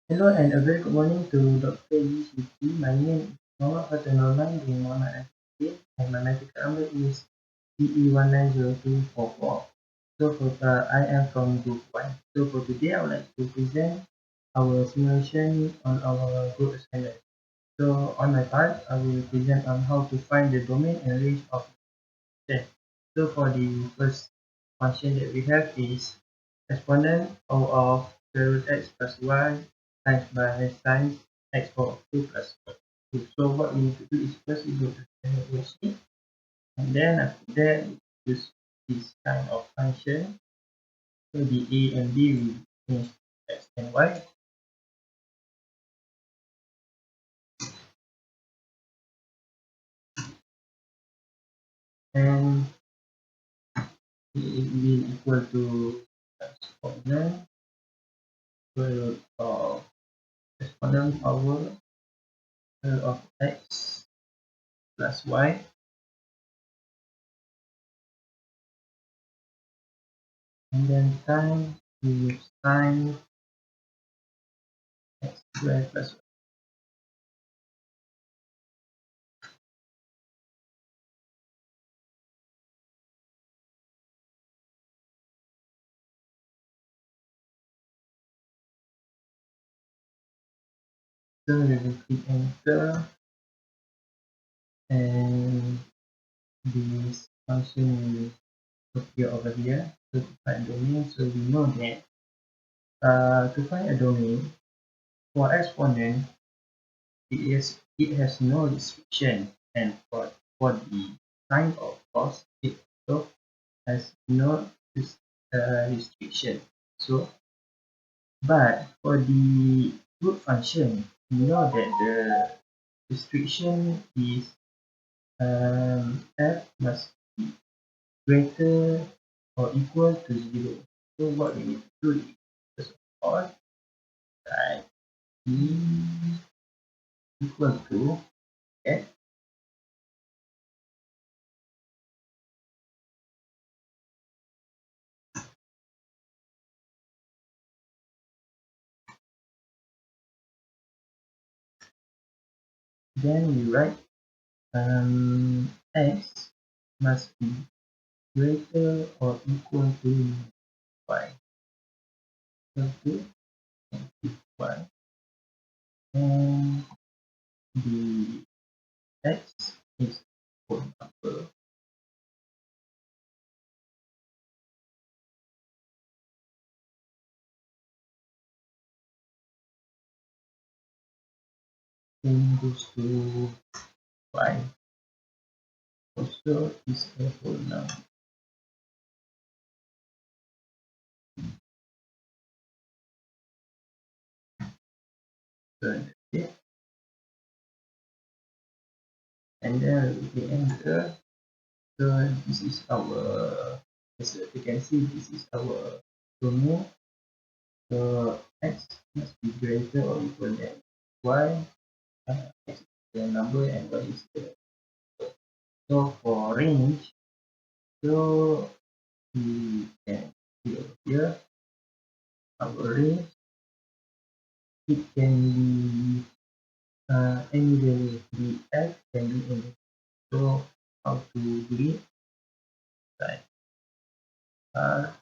Hello and a very good morning to Dr. UCT. My name is Muhammad Fatul Norman bin Muhammad Asif and my medical number is BE21503. I am from Group 1. So for today, I would like to present our simulation on our group assignment. So on my part, I will present on how to find the domain and range of test. So for the first function that we have is exponent of square root x plus y times by times x power of 2 plus 2. So what we need to do is first we go to standard worksheet and then after that use this kind of function. So the a and b will change to x and y, and it will equal to exponent square root of exponent power of x plus y, and then times we use sine x squared plus y. So we will click enter, and this function will appear over here. So to find domain, so we know that to find a domain for exponent, it has no restriction, and for the sign of cos, it also has no restriction. So, but for the root function, we know that the restriction is f must be greater or equal to 0. So what we need to do is first of all write e equal to f, then we write x must be greater or equal to y, equal to y, and the x is whole number, then goes to y also is a whole number. So that's it. And then we enter. So this is our, as you can see, this is our domain. So x must be greater or equal than y. X is the number and y is the. So for range, so we can see over here our range. It can be any value. The x can be any. So how to do it? Like r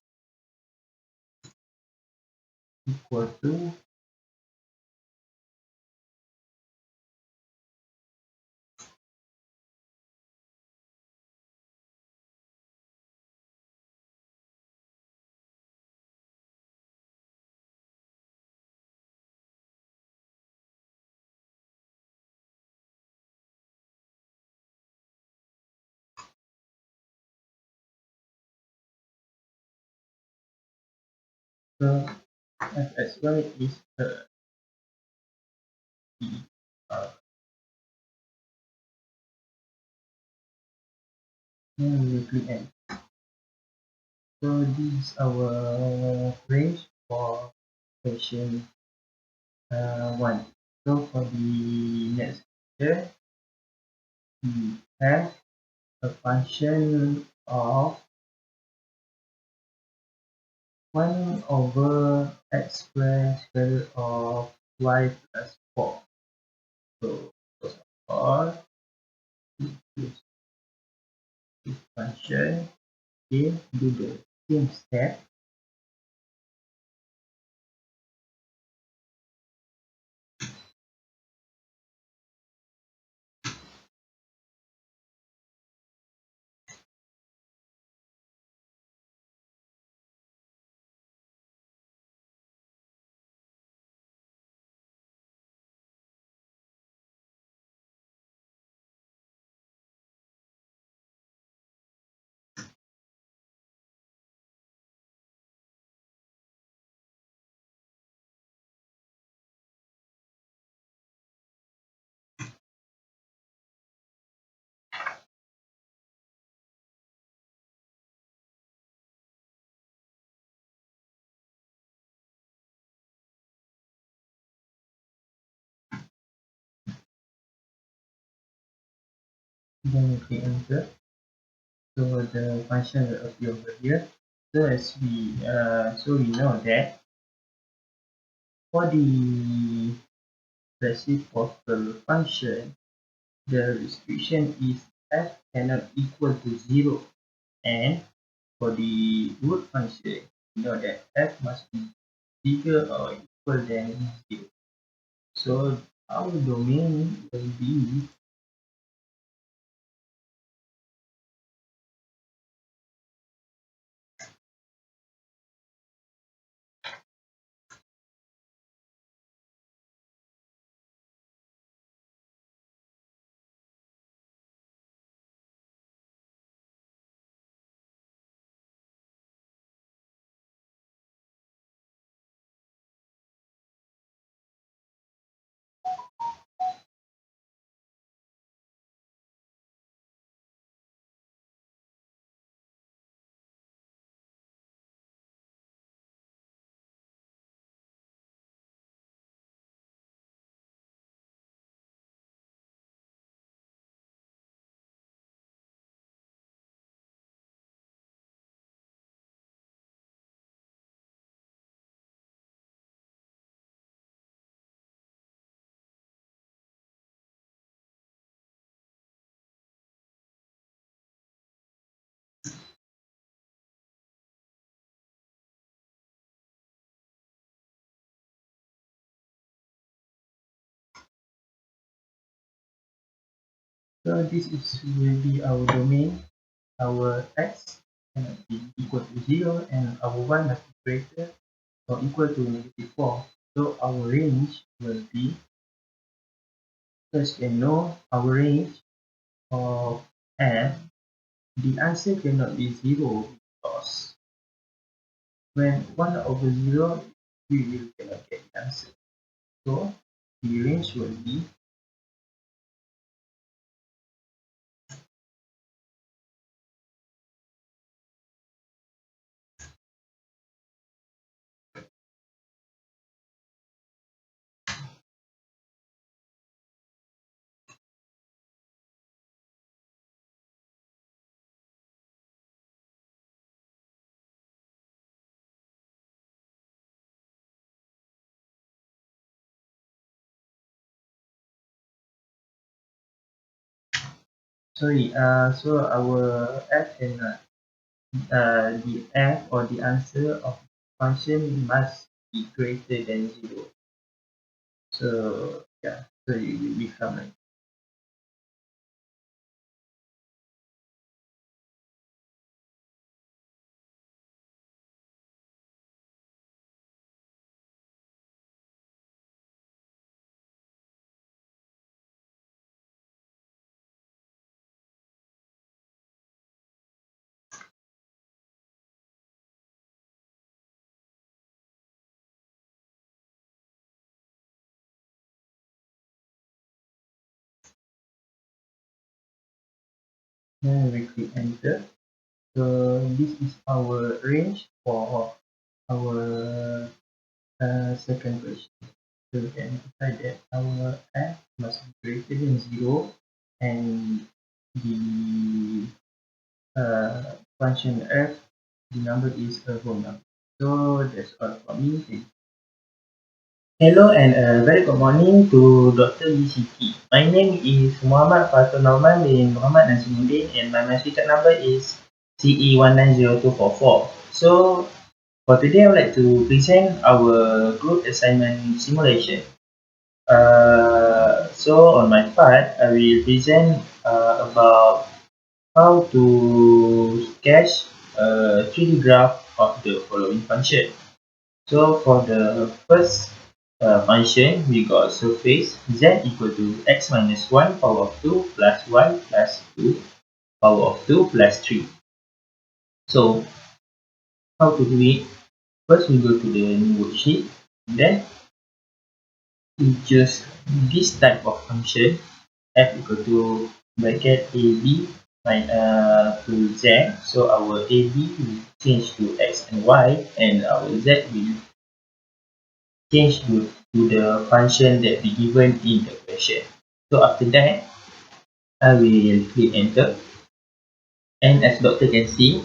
equal to so fxy is uh, then we will click enter. So this is our range for question 1. So for the next here, we have a function of 1 over x squared square root of y plus 4. So first of all, use this function. Okay, do the same step. Then we click enter. So the function will appear over here. So as we know that for the reciprocal function, the restriction is f cannot equal to 0, and for the root function, we know that f must be bigger or equal than 0. So our domain will be, so this is will be our domain. Our x cannot be equal to 0, and our y must be greater or equal to -4. So our range will be, first we know our range of f. The answer cannot be 0 because when 1 over 0, we will cannot get the answer. So the range will be, so our f cannot, the f or the answer of function must be greater than 0. So yeah, so it will become like, then we click enter. So this is our range for our second question. So we can decide that our f must be greater than 0, and the function f, the number is a whole number. So that's all for me. Hello and a very good morning to Dr. ECT. My name is Muhammad Fatul Norman bin Muhammad Nasimuddin and my certificate number is CE190244. So for today I would like to present our group assignment simulation. So on my part, I will present about how to sketch a 3D graph of the following function. So for the first function, we got surface z equal to x minus 1 power of 2 plus y plus 2 power of 2 plus 3. So how to do it? First we go to the new worksheet, then we choose this type of function f equal to bracket ab to z. So our ab will change to x and y, and our z will change to the function that we given in the question. So after that, I will click enter, and as doctor can see,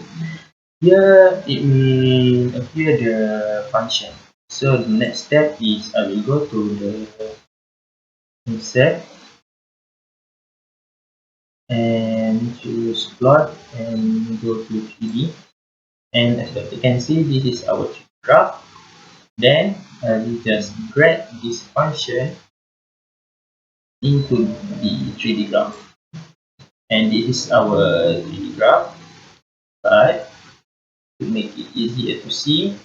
here it will appear the function. So the next step is I will go to the insert and choose plot and go to 3D. And as doctor can see, this is our graph. Then we just drag this function into the 3D graph. And this is our 3D graph. But to make it easier to see,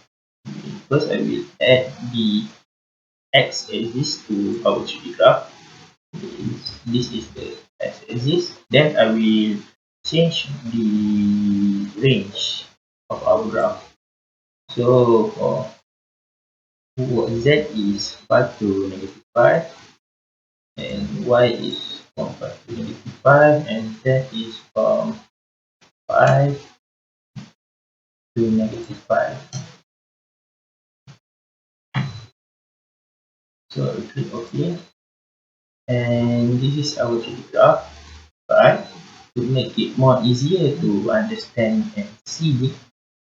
first I will add the x-axis to our 3D graph. This is the x-axis. Then I will change the range of our graph. So for z is 5 to negative 5, and y is from 5 to negative 5, and z is from 5 to negative 5. So I will click OK, and this is our 3D graph. But to make it more easier to understand and see,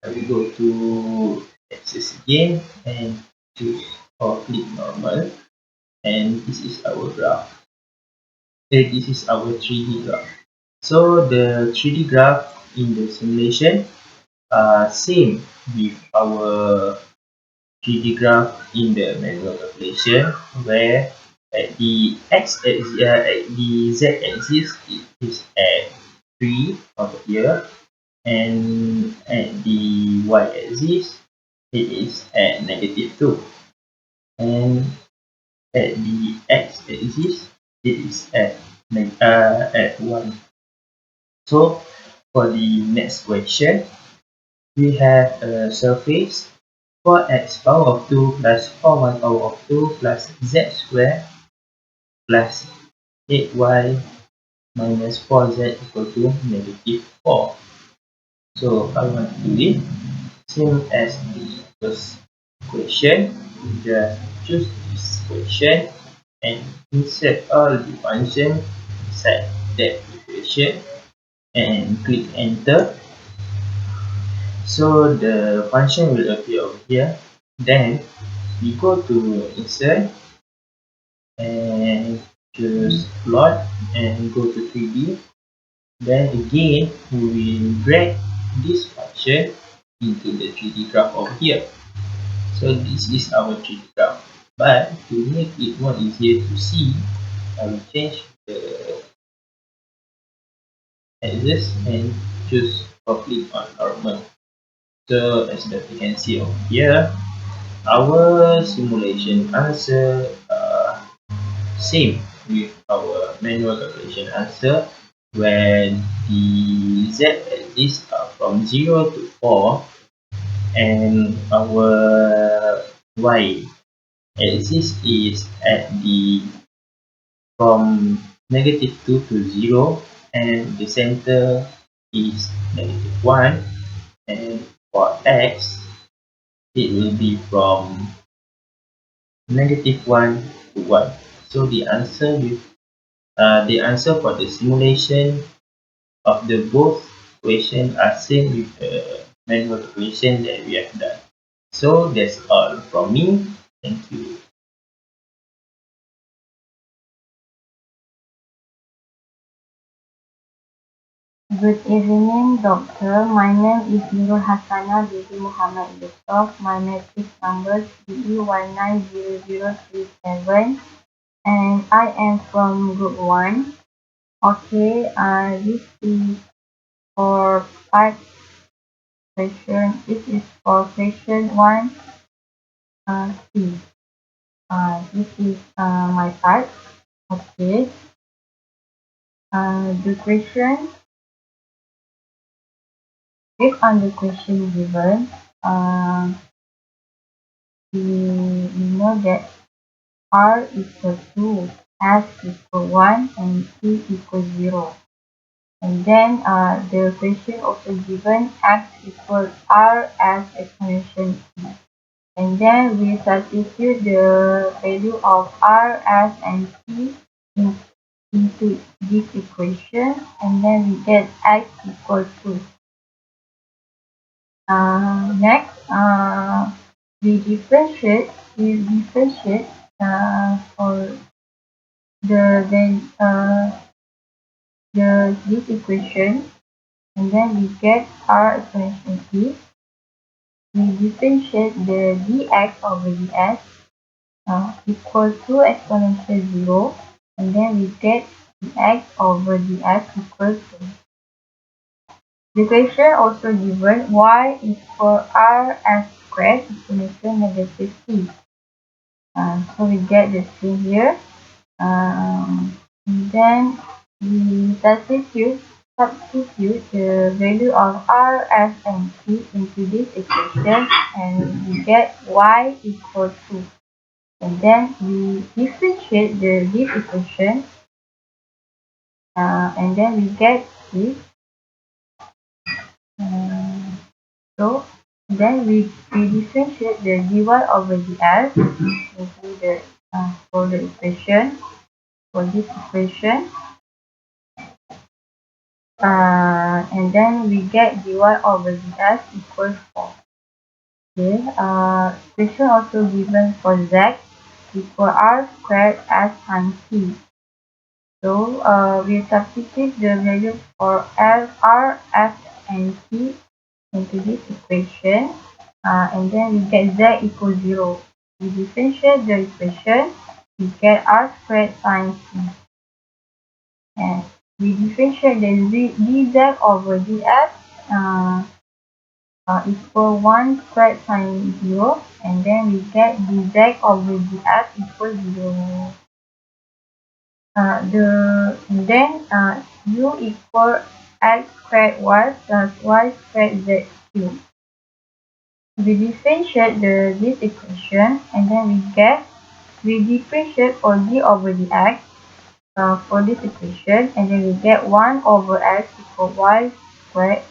I will go to axis again and choose or click normal, and this is our graph. This is our 3D graph. So the 3D graph in the simulation are same with our 3D graph in the manual calculation, where at the x-axis, at the z-axis, it is at 3 over here, and at the y-axis, it is at negative 2, and at the x-axis, it is at 1. So for the next question, we have a surface 4x power of 2 plus 4y power of 2 plus z square plus 8y minus 4z equal to negative 4. So I want to do it same as the first question. Just choose this question and insert all the function inside that equation and click enter. So the function will appear over here. Then we go to insert and choose plot and go to 3D. Then again we will drag this function into the 3D graph over here. So this is our 3D graph. But to make it more easier to see, I will change the axis and choose or click on normal. So as you can see over here, our simulation answer same with our manual calculation answer, where the z-axis are from 0 to 4 and our y-axis is at the from negative 2 to 0, and the center is negative 1, and for x it will be from negative 1 to 1. So the answer for the simulation of the both question are same with the manual calculation that we have done. So that's all from me. Thank you. Good evening, doctor. My name is Nurul Hassana binti Muhammad Yusuf. My matric number is BE21503 and I am from Group 1. Okay, this is for 5 question. This is for question 1 C. This is my part. Okay. The question, based on the question given, we know that R equals 2, S equals 1, and T equals 0. And then the question also given X equals R as exponential T. And then we substitute the value of R, S, and T into this equation, and then we get X equals 2. Next, we differentiate for this equation, and then we get R exponential T. We differentiate the dx over ds equal to exponential 0, and then we get dx over dx equals to. The equation also given y equal r s squared exponential negative t. So we get the thing here. And then we substitute the value of r, s, and t into this equation, and we get y equal to. And then we differentiate this equation, and then we get this. So then we differentiate the dy over dx into the for the equation, for this equation, and then we get dy over dx equals 4. Okay. Equation also given for z equal r squared s times t. So we substitute the value for L, R, F, and T into this equation, and then we get z equals 0. We differentiate the equation, we get r squared times t. And we differentiate the dz over dx equal 1 squared times 0, and then we get dz over dx equals 0. U equal x squared y plus y squared z cubed. We differentiate this equation, and then we differentiate for d over dx for this equation, and then we get 1 over x equal y squared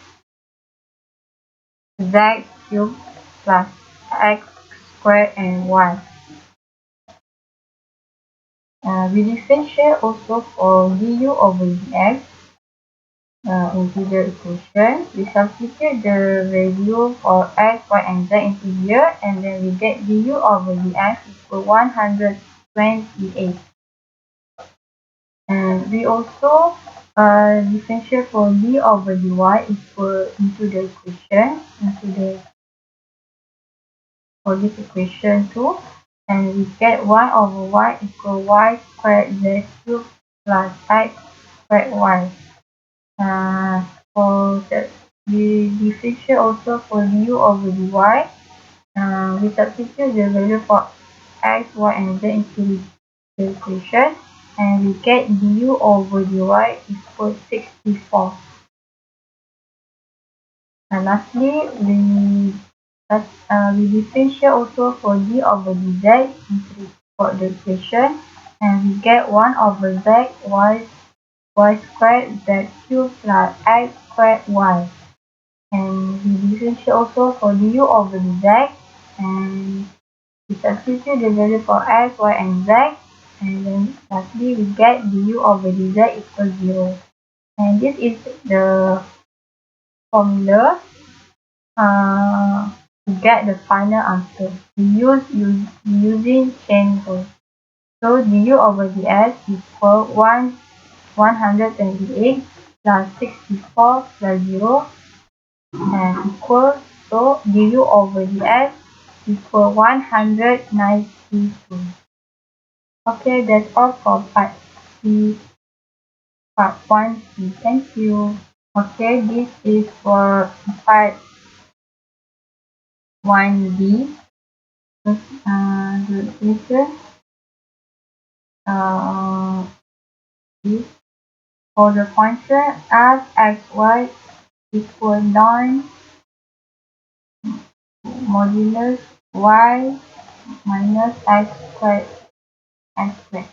z cubed plus x squared and y. We differentiate also for du over dx into the equation. We substitute the value for x, y, and z into here, and then we get du over dx equal 128. And we also differentiate for d over dy equal into the equation, for this equation too, and we get 1 over y equal y squared z cubed plus x squared y. We differentiate also for du over dy. We substitute the value for x, y, and z into the equation, and we get du over dy equals 64. And lastly, we differentiate also for d over dz for the equation, and we get 1 over z y squared z cubed plus x squared y. And we differentiate also for du over dz, and we substitute the value for x, y, and z, and then lastly we get du over dz equals 0. And this is the formula to get the final answer. We using chain rule. So du over dx equal 128 plus 64 plus 0 and equal, so du over dx equal 192. Okay, that's all for part C, part 1C. Thank you. Okay, this is for part 1B. The equation is for the function f(x,y) equal non modulus y minus x squared x squared.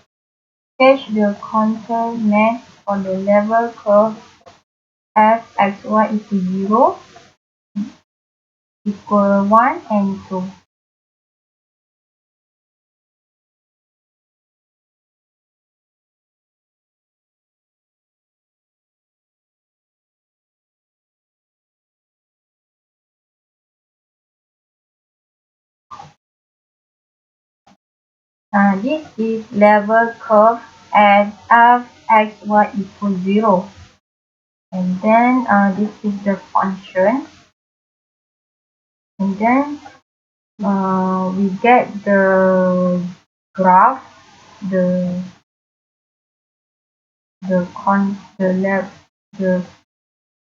Sketch the contour map for the level curve f(x,y) equal 0, equal 1 and 2. This is level curve at f(x,y) equal 0. And then this is the function. And then we get the graph, the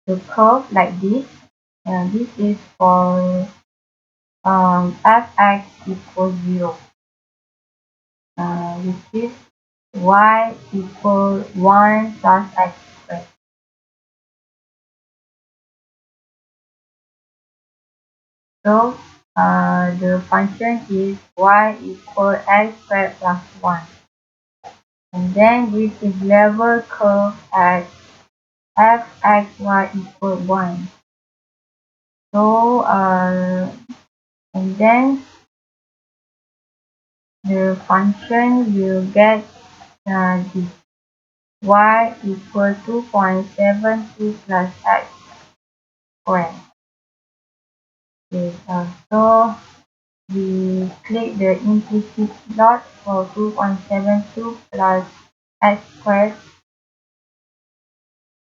curve like this. And this is for fx equals 0. Which is y equal 1 plus x squared. So the function is y equal x squared plus 1. And then this is level curve at fxy equal 1. So and then the function will get this y equal 2.72 plus x squared. Okay, so we click the implicit plot for 2.72 plus x squared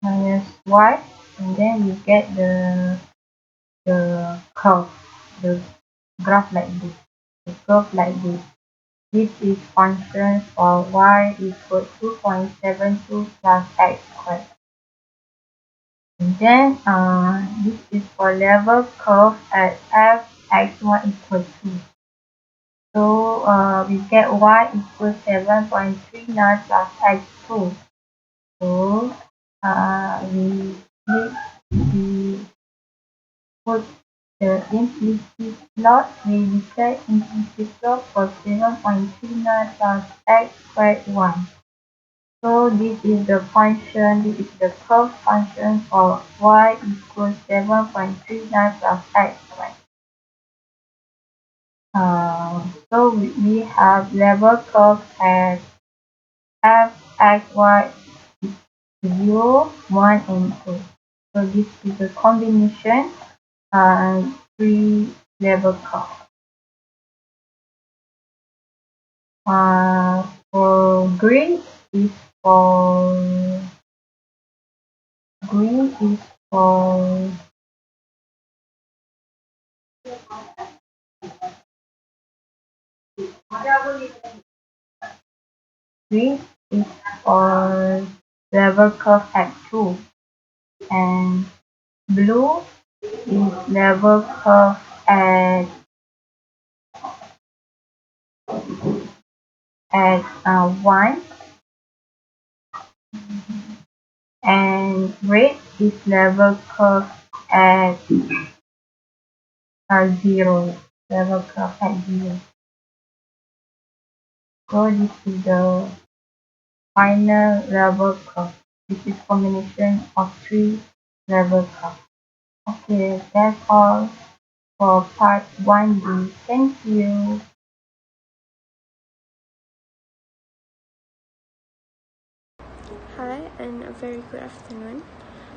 minus y, and then we get the curve, the graph like this, the curve like this. This is function for y equal 2.72 plus x squared. And then this is for level curve at fx1 equal 2. So we get y equals 7.39 plus x2. So we put the implicit plot. We declare implicit plot for 7.39 plus x squared 1. So this is the function, this is the curve function for y equals 7.39 plus x squared. So we have level curve at fxy 0, 1 and 2. So this is a combination 3 level curve. For green is for green is for level curve at 2, and blue is level curve at 1, and red is level curve at 0, level curve at 0. So this is the final level curve. This is combination of 3 level curve. Okay, that's all for part 1B. Thank you. Hi and a very good afternoon.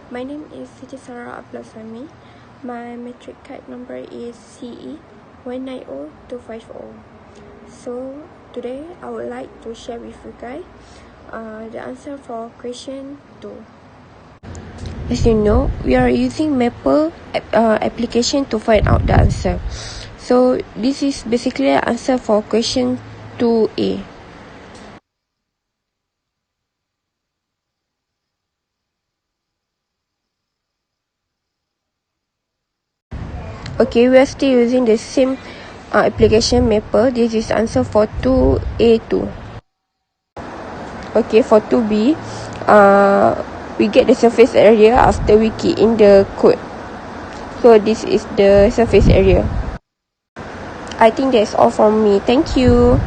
My name is Siti Sarah Ablasami. My metric card number is CE 190250. So today I would like to share with you guys the answer for question 2. As you know, we are using Maple application to find out the answer. So this is basically an answer for question 2A. Okay, we are still using the same application Maple. This is answer for 2A2. Okay, for 2B, we get the surface area after we key in the code. So this is the surface area. I think that's all from me. Thank you.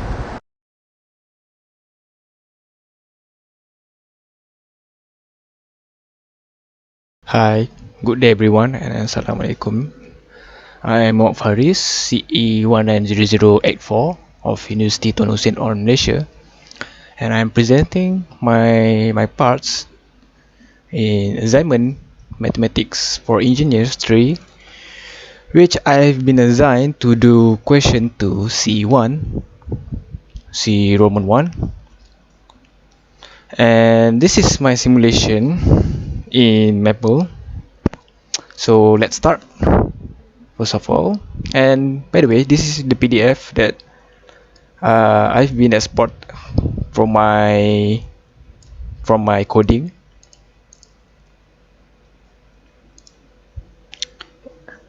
Hi, good day everyone and Assalamualaikum. I am Muhammad Faris, CE190084 of University Tun Hussein on Malaysia, and I am presenting my parts in assignment Mathematics for Engineers 3, which I've been assigned to do question to C1, C Roman 1, and this is my simulation in Maple. So let's start. First of all, and by the way, this is the PDF that I've been export from my coding,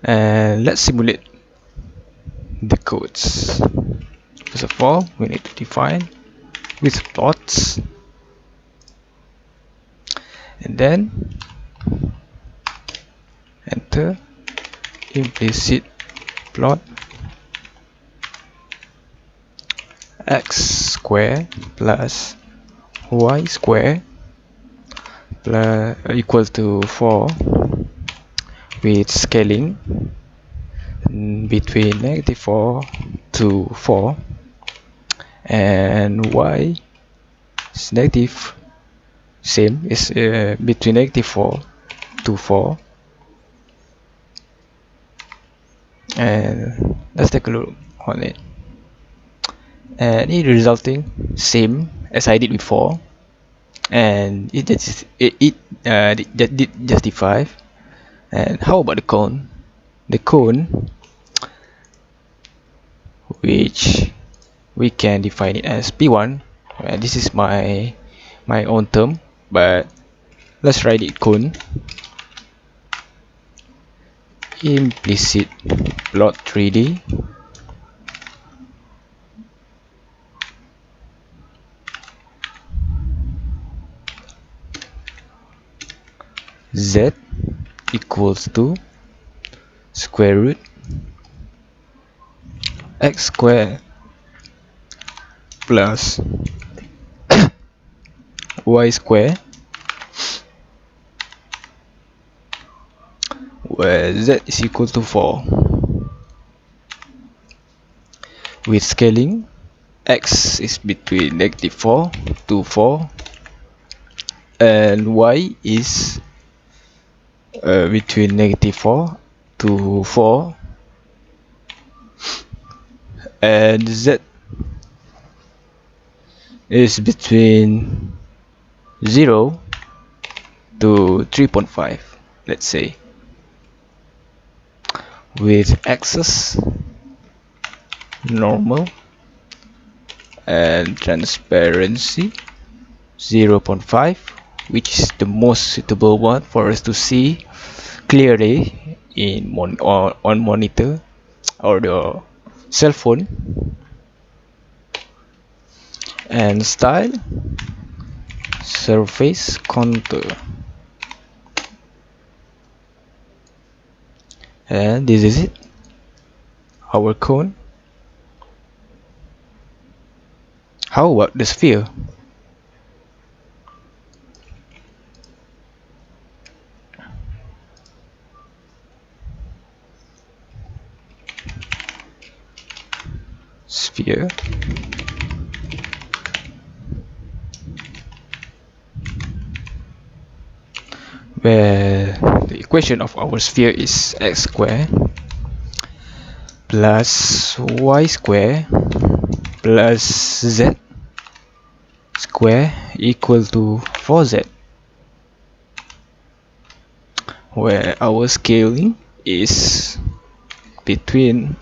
and let's simulate the codes. First of all, we need to define with plots, and then enter implicit plot x square plus y square plus equal to 4 with scaling between -4 to 4, and y is negative, same is between -4 to 4, and let's take a look on it, and it resulting same as I did before, and it did justify. And how about the cone? The cone, which we can define it as P1, and this is my own term, but let's write it cone implicit plot 3D z equals to square root x square plus y square, where z is equal to 4, with scaling x is between -4 to 4, and y is between -4 to 4, and z is between 0 to 3.5, let's say, with axis normal and transparency 0.5, which is the most suitable one for us to see clearly on monitor or the cell phone, and style surface contour, and this is it, our cone. How about the sphere? Sphere, where the equation of our sphere is x square plus y square plus z square equal to 4z. where our scaling is between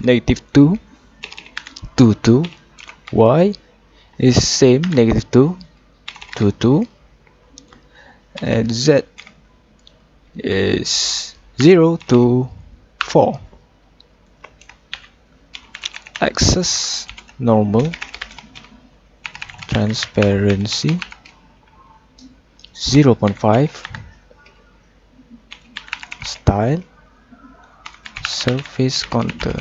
-2 to 2, y is same -2 to 2, and z is 0 to 4. Axis normal, transparency 0.5, style, surface contour.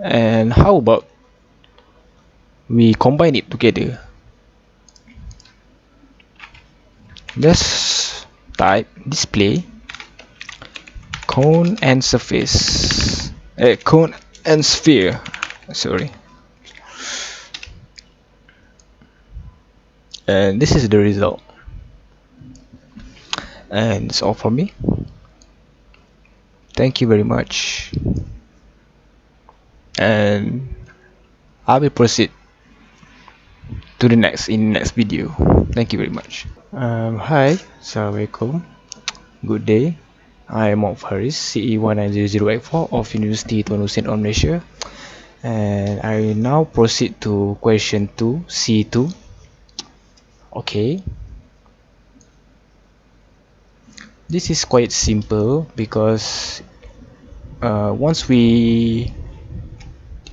And how about we combine it together? Just type display cone and surface, cone and sphere, sorry, and this is the result. And it's all from me. Thank you very much, and I will proceed to the next video. Thank you very much. Hi, Assalamualaikum. Good day. I am Mof Haris, CE190084 of University Tuan Hussein on Malaysia, and I now proceed to question 2, C2. Okay, this is quite simple because once we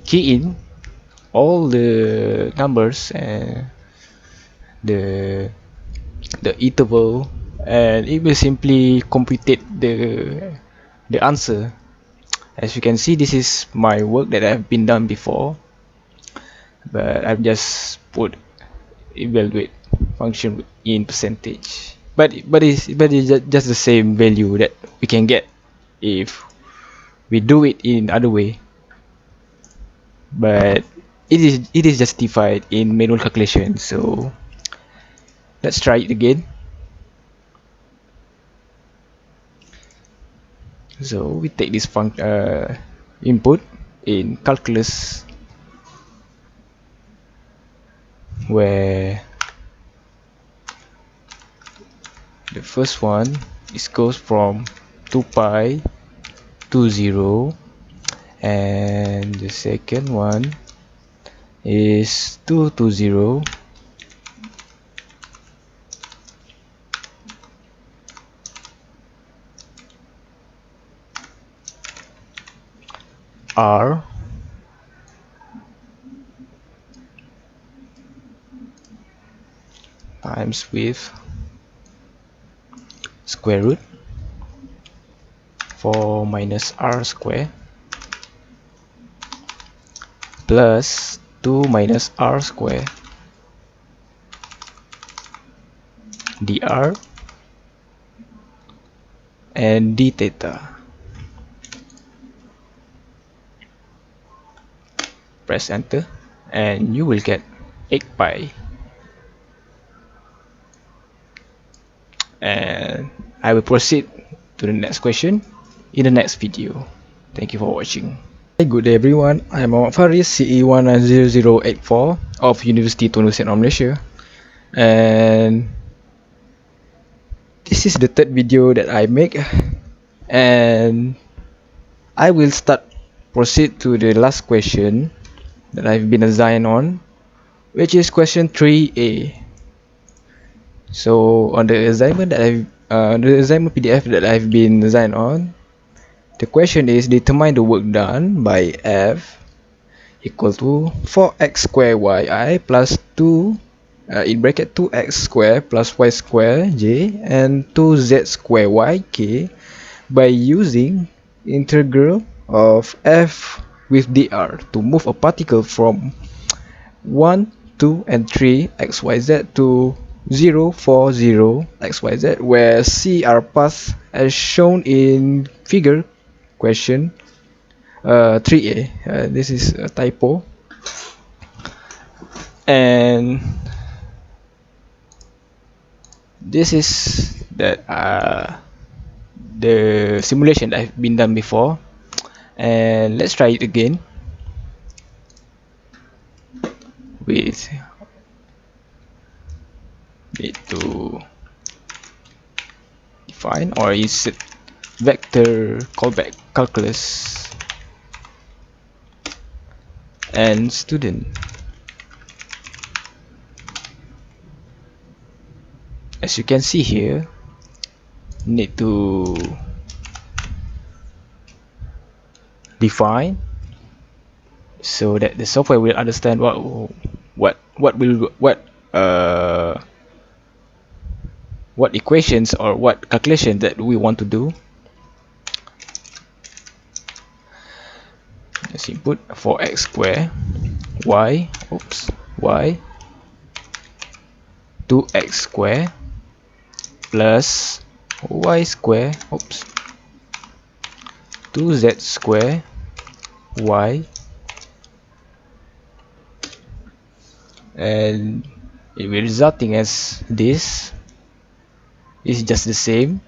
key in all the numbers and the interval, and it will simply compute the answer. As you can see, this is my work that I've been done before, but I've just put evaluate function in percentage, but it's just the same value that we can get if we do it in other way, but it is justified in manual calculation. So let's try it again. So we take this input in calculus, where the first one is goes from 2 pi to 0, and the second one is 2 to 0, r times with square root 4 minus r square plus 2 minus r square dr and d theta. Press enter and you will get 8 pi, and I will proceed to the next question in the next video. Thank you for watching. Hey, good day everyone, I am Muhammad Faris, CE190084 of University Tuan Hussein of Malaysia, and this is the third video that I make, and I will proceed to the last question that I've been assigned on, which is question 3A. So on the assignment PDF that I've been assigned on, the question is determine the work done by F equal to 4x square yi plus 2 in bracket 2x square plus y square j and 2z square y k by using integral of f with dr to move a particle from 1, 2 and 3 xyz to 0, 4, 0 xyz, where c are paths as shown in figure question 3a. This is a typo, and this is the simulation that I've been done before, and let's try it again with need to define or insert vector callback calculus and student. As you can see here, need to define so that the software will understand uh what equations or what calculation that we want to do. Just input for x square y 2x square plus y square 2z square y, and it will resulting as this is just the same,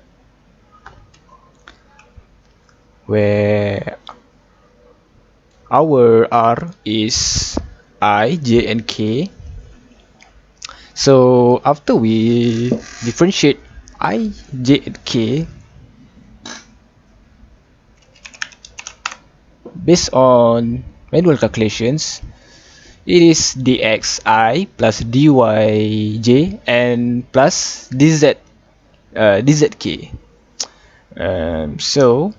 where our r is I, j and k. So after we differentiate I, j and k based on manual calculations, it is dxi plus dyj and plus dzk. So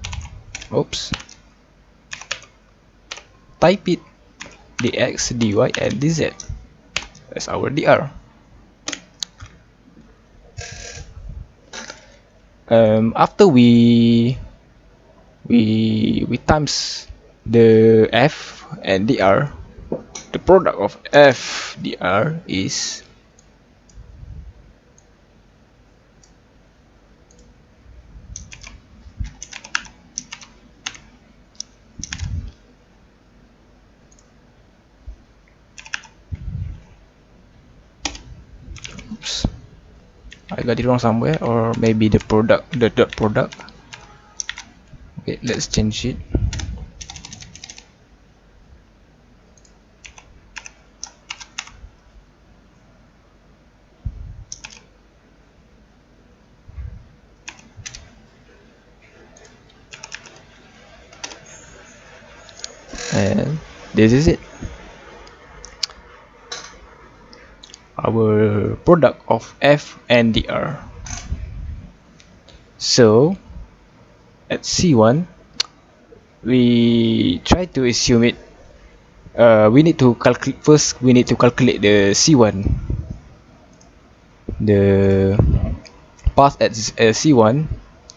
type it dx, dy and dz. That's our dr. After we times the f and dr, the product of f dr is I got it wrong somewhere, or maybe the dot product. Okay, let's change it. And this is it, our product of f and dr. So at c1 we try to assume it. We need to calculate first. We need to calculate the c1, the path at c1,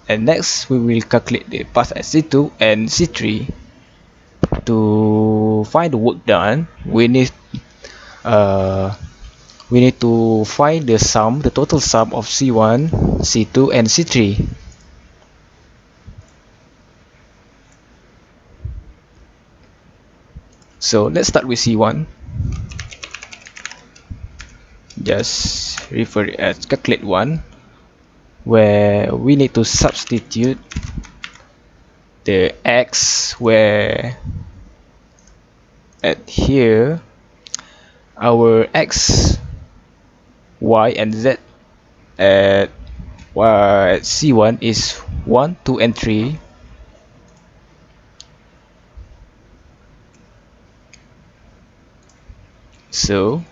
and next we will calculate the path at c2 and c3. To find the work done, uh, we need to find the total sum of c1, c2 and c3. So let's start with c1. Just refer it as calculate 1, where we need to substitute the x, where at here our x, y and z at c1 is 1, 2 and 3. So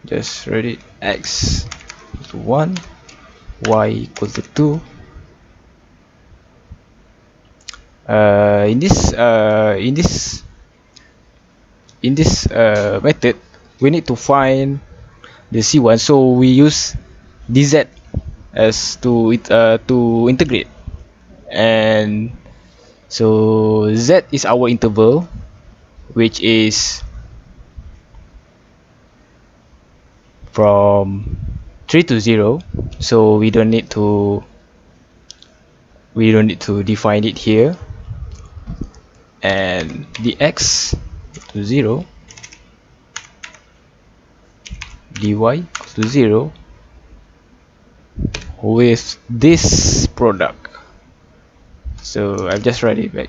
just write it x equals to 1, y equals to 2. In this method, we need to find the c1, so we use dz as to integrate, and so z is our interval, which is from 3 to 0. So we don't need to define it here. And dx to 0, dy to 0 with this product. So I've just write it back.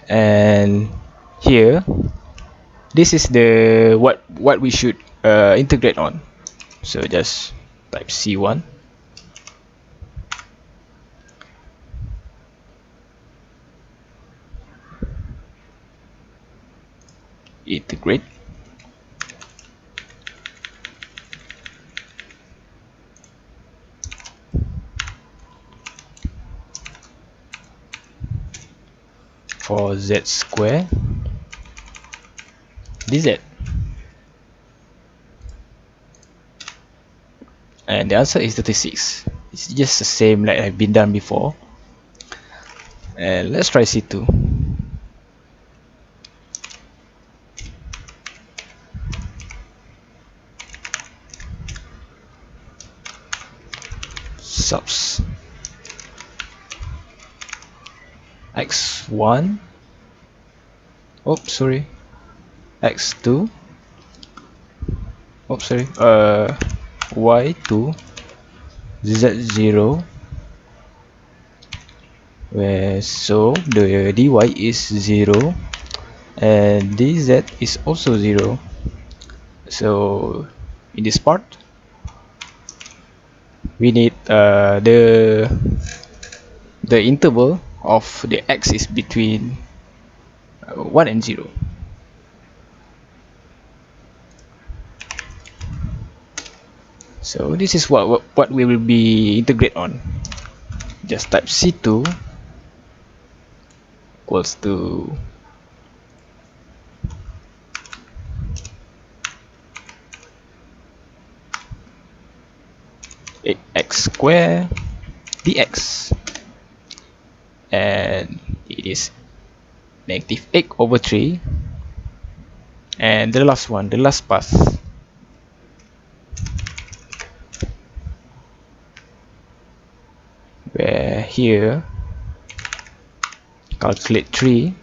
And here this is the what we should integrate on. So just type C1, integrate. For z square dz, and the answer is 36. It's just the same like I've been done before. And let's try C2. Subs x1, oops sorry, x2, oops sorry, y2, z0, where so the dy is 0 and dz is also 0. So in this part we need the interval of the x is between 1 and 0. So this is what we will be integrate on. Just type C2 equals to x square dx, and it is negative 8/3, and the last one, the last path, where here calculate 3,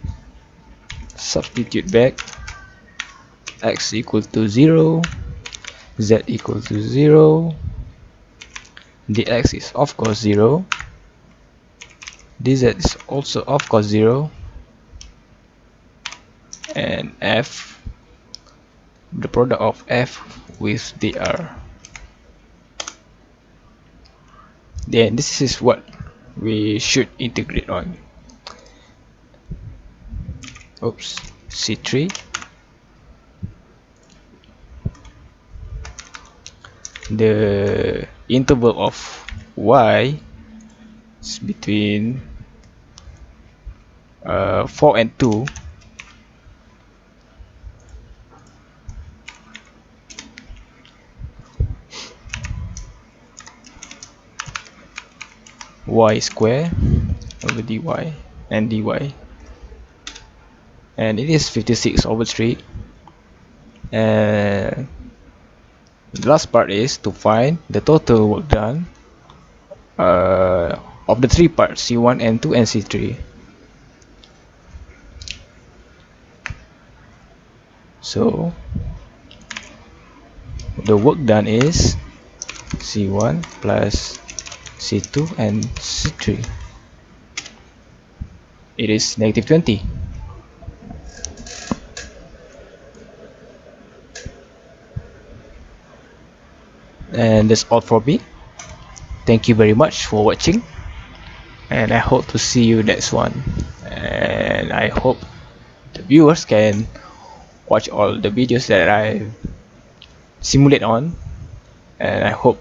substitute back x equal to 0, z equal to 0, dx is of course 0, dz is also of course 0, and f, the product of f with dr. Then this is what we should integrate on. Oops, C3, the interval of y is between 4 and 2, y square over dy and dy, and it is 56/3. And the last part is to find the total work done of the three parts, C1, N2 and C3. So the work done is C1 plus C2 and C3. It is negative 20. And that's all for me. Thank you very much for watching, and I hope to see you next one. And I hope the viewers can watch all the videos that I simulate on, and I hope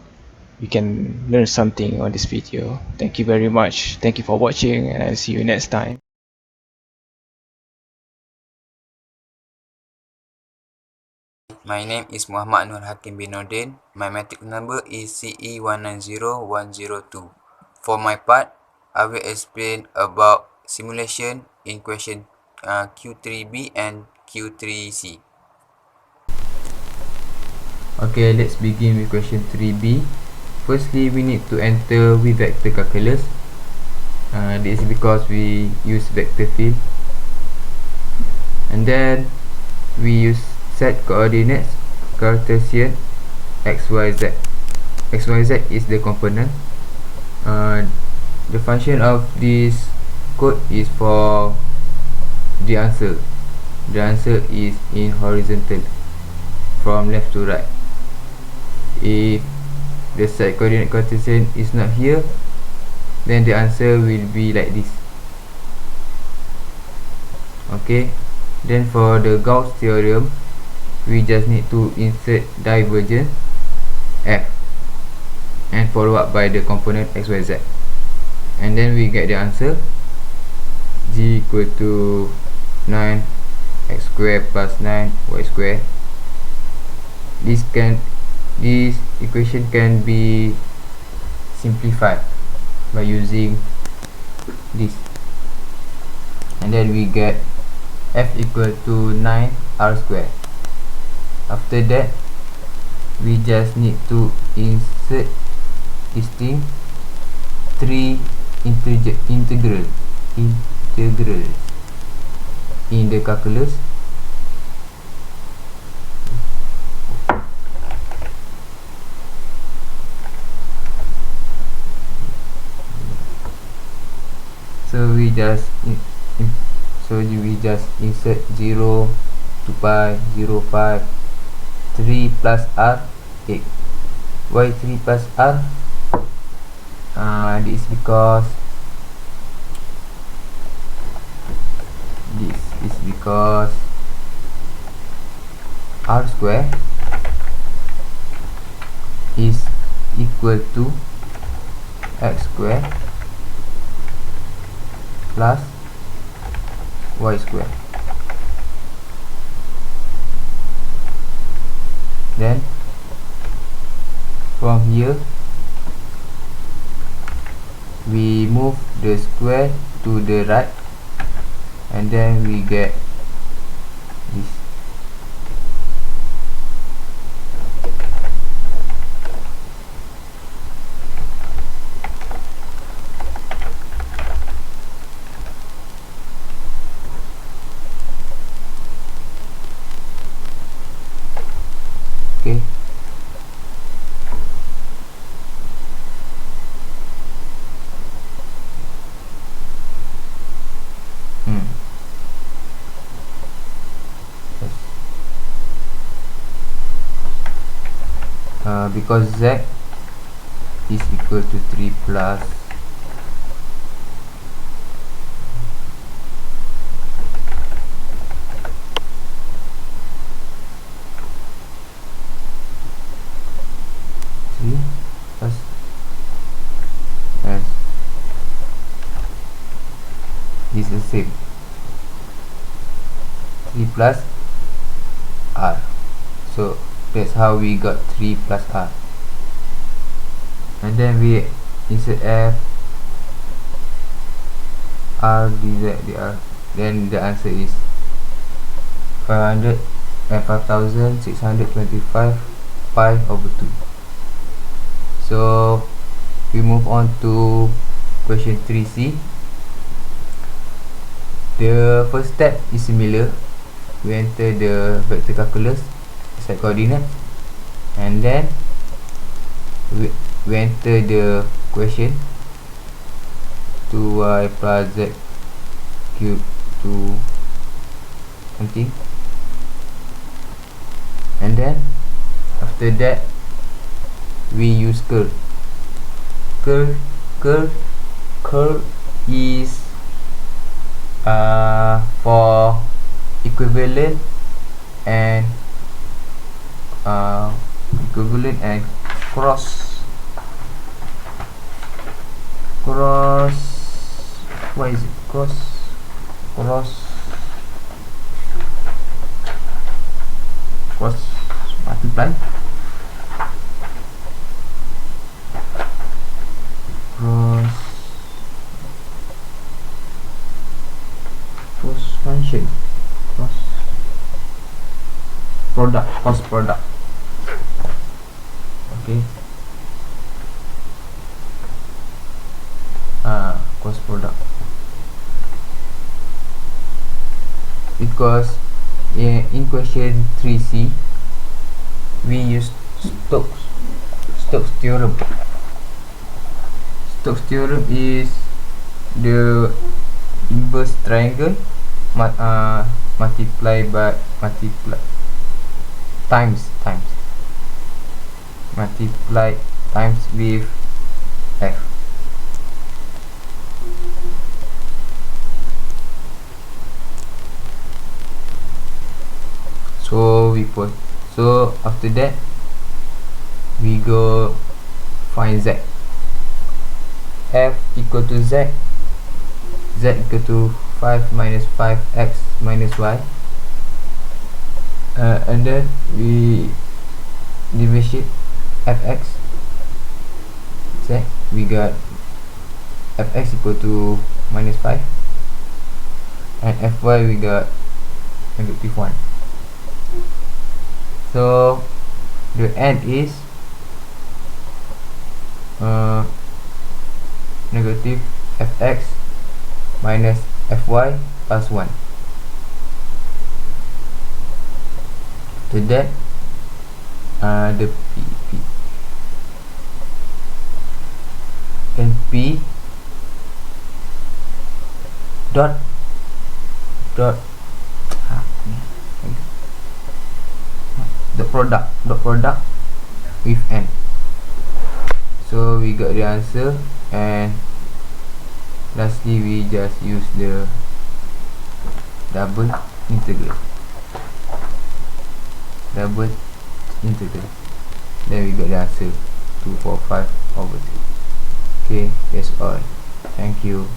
you can learn something on this video. Thank you very much. Thank you for watching, and I'll see you next time. My name is Muhammad Nur Hakim bin Nordin. My matric number is CE190102. For my part, I will explain about simulation in question Q3B and Q3C. Okay, let's begin with question 3B. Firstly, we need to enter with vector calculus. This is because we use vector field. And then we use set coordinates Cartesian xyz. Xyz is the component. The function of this code is for the answer. the answer is in horizontal from left to right. If the side coordinate Cartesian is not here, then the answer will be like this. Okay, then for the Gauss theorem, we just need to insert divergence f and follow up by the component x, y, z, and then we get the answer g equal to 9 x square plus 9 y square. This equation can be simplified by using this, and then we get f equal to 9 r square. After that, we just need to insert this thing, 3 integrals in the calculus. So we just insert 0, 2 pi, 0, 5, 3 plus r, 8. Why 3 plus r? This is because r square is equal to x square plus y square. Then from here we move the square to the right, and then we get this. Okay. Because z is equal to 3 plus s, this is the same, 3 plus r. So that's how we got 3 plus r. And then we insert f, r dz dr. Then the answer is 5625 pi over 2. So we move on to question 3c. The first step is similar. We enter the vector calculus, side coordinate, and then we enter the question 2y plus z cube to something, and then after that we use curl. Curl is for equivalent and cross, what is it, cross multiply, cross function, cross product. Okay, cross product, because in question 3c we use Stokes theorem. Stokes theorem is the inverse triangle multiply times multiply times with f. So after that we go find z. F equal to z equal to 5 minus 5x minus y, and then we differentiate fx z. We got fx equal to minus 5, and fy we got negative 1. So the end is negative fx minus fy plus 1. To that the p dot the product with n. So we got the answer, and lastly we just use the double integral, then we got the answer 245/2. Okay, that's all. Thank you.